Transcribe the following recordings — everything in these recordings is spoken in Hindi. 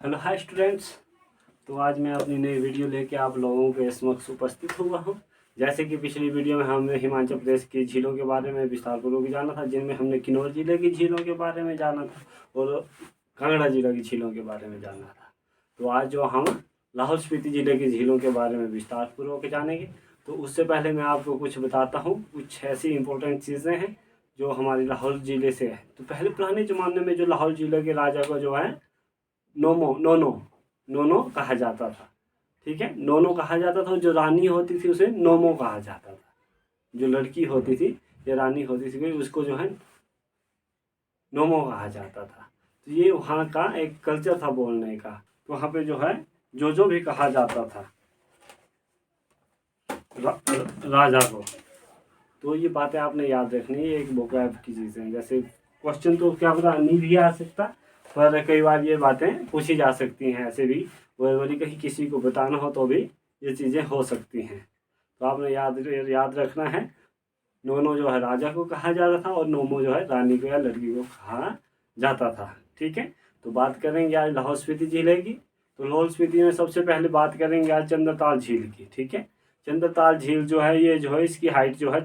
Hello hi students. तो आज मैं अपनी नई वीडियो लेके आप लोगों के समक्ष उपस्थित हुआ हूँ। जैसे कि पिछली वीडियो में हमने हिमाचल प्रदेश की झीलों के बारे में विस्तारपूर्वक जाना था, जिनमें हमने किन्नौर जिले की झीलों के बारे में जाना था और कांगड़ा जिले की झीलों के बारे में जाना था। तो आज जो हम लाहौल स्पीति जिले की झीलों के बारे में विस्तारपूर्वक जानेंगे। तो उससे पहले मैं आपको कुछ बताता हूँ, कुछ ऐसी इंपॉर्टेंट चीज़ें हैं जो हमारी लाहौल ज़िले से है। तो पहले पुराने ज़माने में जो लाहौल ज़िले के राजा को जो है नोनो कहा जाता था। ठीक है, नोनो कहा जाता था। जो रानी होती थी उसे नोमो कहा जाता था। जो लड़की होती थी या रानी होती थी उसको जो है नोमो कहा जाता था। तो ये वहाँ का एक कल्चर था बोलने का। तो वहाँ पे जो है जो भी कहा जाता था राजा को। तो ये बातें आपने याद रखनी है, एक वोकैब की चीज़ें हैं। जैसे क्वेश्चन तो क्या पता नहीं भी आ सकता, पर कई बार ये बातें पूछी जा सकती हैं ऐसे भी। वर्बली कहीं किसी को बताना हो तो भी ये चीज़ें हो सकती हैं। तो आपने याद रखना है, नोनो जो है राजा को कहा जाता था और नोमो जो है रानी को या लड़की को कहा जाता था। ठीक है, तो बात करेंगे आज लाहौल स्पीति जिले की। तो लाहौल स्पीति में सबसे पहले बात करेंगे आज चंद्रताल झील की। ठीक है, चंद्रताल झील जो है ये जो है इसकी हाइट जो है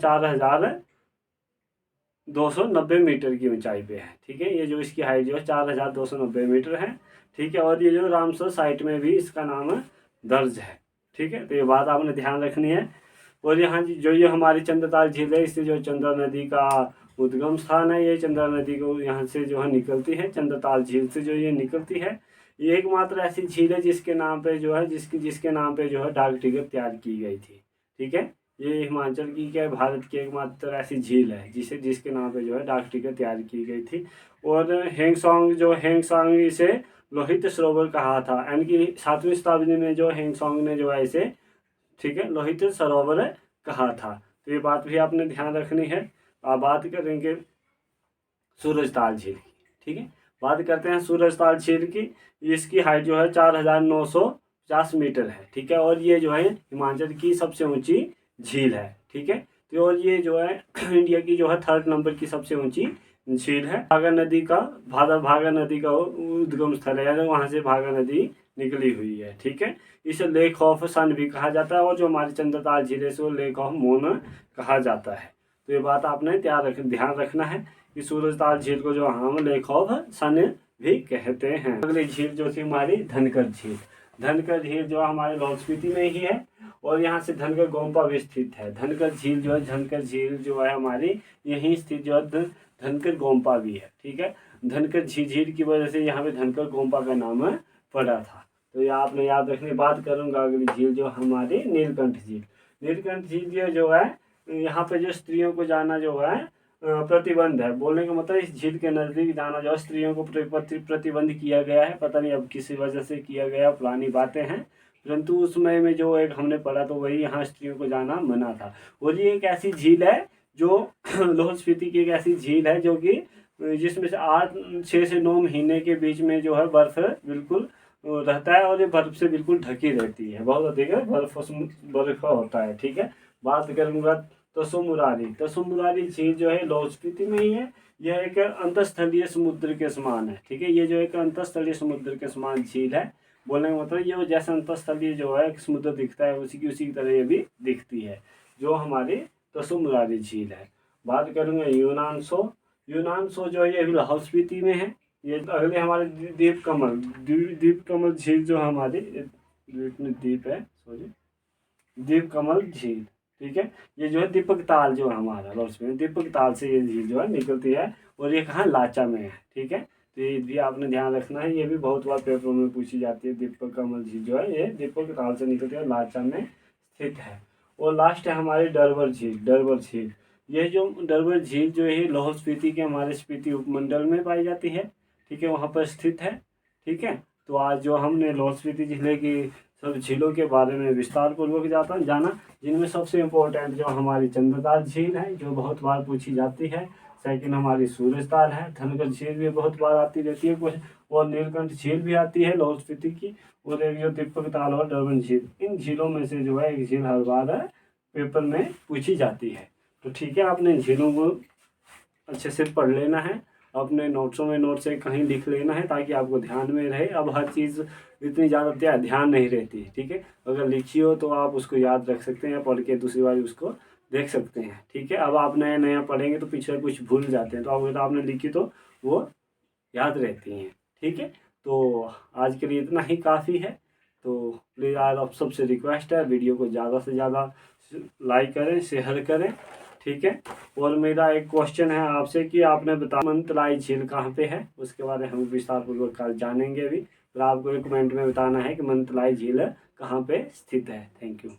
4290 मीटर की ऊंचाई पे है। ठीक है, ये जो इसकी हाइट जो है 4290 मीटर है। ठीक है, और ये जो रामसर साइट में भी इसका नाम दर्ज है। ठीक है, तो ये बात आपने ध्यान रखनी है। और यहाँ जो ये हमारी चंद्रताल झील है, इससे जो चंद्रा नदी का उद्गम स्थान है, ये चंद्रा नदी को यहाँ से जो है निकलती है। चंद्रताल झील से जो ये निकलती है, ये एकमात्र ऐसी झील है जिसके नाम पे जो है जिसके नाम पे जो है डाक टिकट तैयार की गई थी। ठीक है, ये हिमाचल की क्या भारत की एकमात्र ऐसी झील है जिसके नाम पे जो है डाक टिकट तैयार की गई थी। और हैंगसॉन्ग इसे लोहित सरोवर कहा था, यानी कि 7वीं शताब्दी में जो हैंगसॉन्ग ने जो है इसे, ठीक है, लोहित सरोवर कहा था। तो ये बात भी आपने ध्यान रखनी है। अब बात करेंगे सूरजताल झील की। ठीक है, बात करते हैं सूरजताल झील की। इसकी हाइट जो है 4950 मीटर है। ठीक है, और ये जो है हिमाचल की सबसे ऊंची झील है। ठीक है, तो और ये जो है इंडिया की जो है 3rd नंबर की सबसे ऊंची झील है। भागा नदी का उद्गम स्थल है, वहाँ से भागा नदी निकली हुई है। ठीक है, इसे लेक ऑफ सन भी कहा जाता है, और जो हमारी चंद्रताल झील है वो लेक ऑफ मून कहा जाता है। तो ये बात आपने ध्यान रखना है कि सूरजताल झील को जो हम लेक ऑफ सन भी कहते हैं। अगली झील जो थी हमारी धनकर झील। धनकर झील जो हमारे लाहौल स्पीति में ही है, और यहाँ से धनकर गोम्पा भी स्थित है। धनकर झील जो है हमारी यहीं स्थित जो है धनकर गोम्पा भी है। ठीक है, धनकर झील की वजह से यहाँ पे धनकर गोम्पा का नाम पड़ा था। तो ये आपने याद रखने बात करूँगा। अगली झील जो हमारी नीलकंठ झील। नीलकंठ झील जो है यहाँ पे जो स्त्रियों को जाना जो है प्रतिबंध है। बोलने का मतलब इस झील के नज़दीक जाना जो स्त्रियों को प्रतिबंध किया गया है। पता नहीं अब किसी वजह से किया गया, पुरानी बातें हैं, परंतु उस समय में जो एक हमने पढ़ा तो वही यहाँ स्त्रियों को जाना मना था। और ये एक ऐसी झील है जो लाहौल स्पीति की एक ऐसी झील है जो कि जिसमें से 6 से 9 महीने के बीच में जो है बर्फ बिल्कुल रहता है, और ये बर्फ से बिल्कुल ढकी रहती है। बहुत अधिक बर्फ होता है। ठीक है, बात करूँगा तसुमुरारी झील जो है लाहौल स्पीति में ही है। यह एक अंतस्थलीय समुद्र के समान है। ठीक है, ये जो एक अंतस्थलीय समुद्र के समान झील है। बोलने का मतलब ये जैसे अंतस्थलीय जो है समुद्र दिखता है उसी की तरह ये भी दिखती है, जो हमारी तसुमुरारी झील है। बात करूँगा यूनानसो जो है ये भी लाहौल स्पीति में है। ये अगले हमारे दीप कमल झील जो हमारी दीप कमल झील। ठीक है, ये जो है दीपक ताल जो है हमारा लाहौल स्पीति, दीपक ताल से ये झील जो है निकलती है, और ये कहाँ लाचा में है। ठीक है, तो ये भी आपने ध्यान रखना है, ये भी बहुत बार पेपरों में पूछी जाती है। दीपक कमल झील जो है ये दीपक ताल से निकलती है, लाचा में स्थित है। और लास्ट है हमारी डरवर झील। ये जो डरवर झील जो है लाहौल स्पीति के हमारे स्पीति उपमंडल में पाई जाती है। ठीक है, वहाँ पर स्थित है। ठीक है, तो आज जो हमने लाहौल स्पीति जिले की सब झीलों के बारे में विस्तार पूर्वक जाना, जिनमें सबसे इम्पोर्टेंट जो हमारी चंद्रताल झील है जो बहुत बार पूछी जाती है। सेकंड हमारी सूरजताल है। धनकर झील भी बहुत बार आती रहती है कुछ, और नीलकंठ झील भी आती है लाहौल स्पीति की, और एक जो दीपक ताल और डरवन झील, इन झीलों में से जो है एक झील हर बार पेपर में पूछी जाती है। तो ठीक है, आपने झीलों को अच्छे से पढ़ लेना है। अपने नोट्सों में नोट से कहीं लिख लेना है ताकि आपको ध्यान में रहे। अब हर चीज़ इतनी ज़्यादा ध्यान नहीं रहती है, ठीक है। अगर लिखी हो तो आप उसको याद रख सकते हैं, पढ़ के दूसरी बार उसको देख सकते हैं, ठीक है। अब आप नया नया पढ़ेंगे तो पीछे कुछ भूल जाते हैं, तो अगर आपने लिखी तो वो याद रहती हैं, ठीक है। तो आज के लिए इतना ही काफ़ी है। तो प्लीज़ आज आप सबसे रिक्वेस्ट है, वीडियो को ज़्यादा से ज़्यादा लाइक करें, शेयर करें, ठीक है। और मेरा एक क्वेश्चन है आपसे कि आपने बताया मनतलाई झील कहाँ पे है, उसके बारे में हम विस्तारपूर्वक कल जानेंगे अभी। फिर आपको एक कमेंट में बताना है कि मनतलाई झील कहाँ पे स्थित है। Thank you.